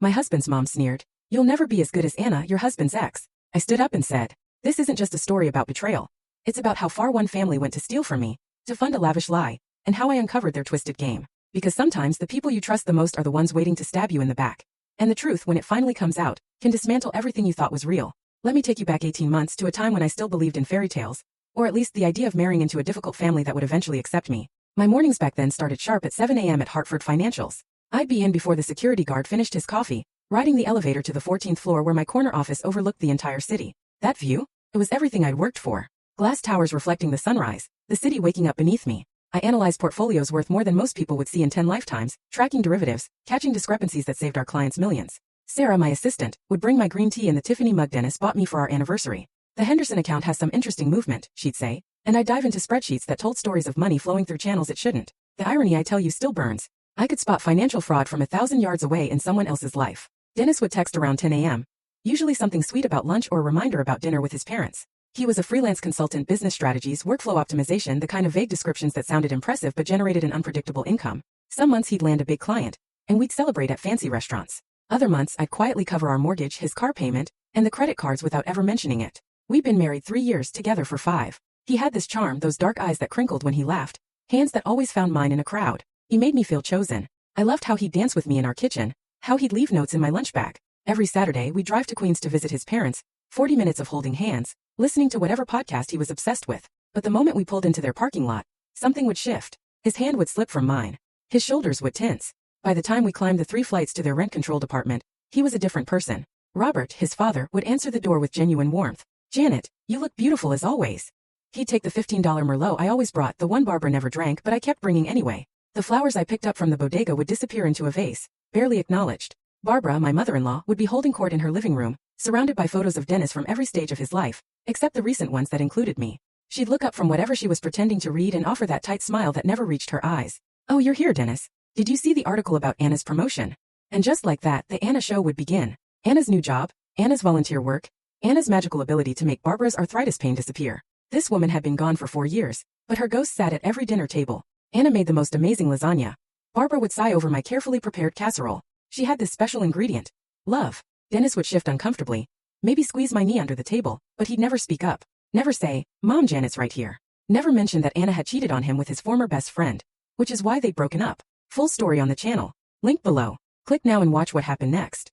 My husband's mom sneered. You'll never be as good as Anna, your husband's ex. I stood up and said, this isn't just a story about betrayal. It's about how far one family went to steal from me, to fund a lavish lie, and how I uncovered their twisted game. Because sometimes the people you trust the most are the ones waiting to stab you in the back. And the truth, when it finally comes out, can dismantle everything you thought was real. Let me take you back 18 months to a time when I still believed in fairy tales, or at least the idea of marrying into a difficult family that would eventually accept me. My mornings back then started sharp at 7 a.m. at Hartford Financials. I'd be in before the security guard finished his coffee, riding the elevator to the 14th floor where my corner office overlooked the entire city. That view? It was everything I'd worked for. Glass towers reflecting the sunrise, the city waking up beneath me. I analyzed portfolios worth more than most people would see in 10 lifetimes, tracking derivatives, catching discrepancies that saved our clients millions. Sarah, my assistant, would bring my green tea and the Tiffany mug Dennis bought me for our anniversary. The Henderson account has some interesting movement, she'd say, and I'd dive into spreadsheets that told stories of money flowing through channels it shouldn't. The irony, I tell you, still burns. I could spot financial fraud from 1,000 yards away in someone else's life. Dennis would text around 10 a.m., usually something sweet about lunch or a reminder about dinner with his parents. He was a freelance consultant, business strategies, workflow optimization, the kind of vague descriptions that sounded impressive but generated an unpredictable income. Some months he'd land a big client, and we'd celebrate at fancy restaurants. Other months I'd quietly cover our mortgage, his car payment, and the credit cards without ever mentioning it. We'd been married 3 years, together for 5. He had this charm, those dark eyes that crinkled when he laughed, hands that always found mine in a crowd. He made me feel chosen. I loved how he'd dance with me in our kitchen, how he'd leave notes in my lunch bag. Every Saturday we'd drive to Queens to visit his parents, 40 minutes of holding hands, listening to whatever podcast he was obsessed with. But the moment we pulled into their parking lot, something would shift. His hand would slip from mine. His shoulders would tense. By the time we climbed the 3 flights to their rent-controlled apartment, he was a different person. Robert, his father, would answer the door with genuine warmth. Janet, you look beautiful as always. He'd take the $15 Merlot I always brought, the one Barbara never drank but I kept bringing anyway. The flowers I picked up from the bodega would disappear into a vase, barely acknowledged. Barbara, my mother-in-law, would be holding court in her living room, surrounded by photos of Dennis from every stage of his life, except the recent ones that included me. She'd look up from whatever she was pretending to read and offer that tight smile that never reached her eyes. Oh, you're here, Dennis. Did you see the article about Anna's promotion? And just like that, the Anna show would begin. Anna's new job, Anna's volunteer work, Anna's magical ability to make Barbara's arthritis pain disappear. This woman had been gone for 4 years, but her ghost sat at every dinner table. Anna made the most amazing lasagna. Barbara would sigh over my carefully prepared casserole. She had this special ingredient. Love. Dennis would shift uncomfortably, maybe squeeze my knee under the table, but he'd never speak up. Never say, Mom, Janet's right here. Never mention that Anna had cheated on him with his former best friend, which is why they'd broken up. Full story on the channel. Link below. Click now and watch what happened next.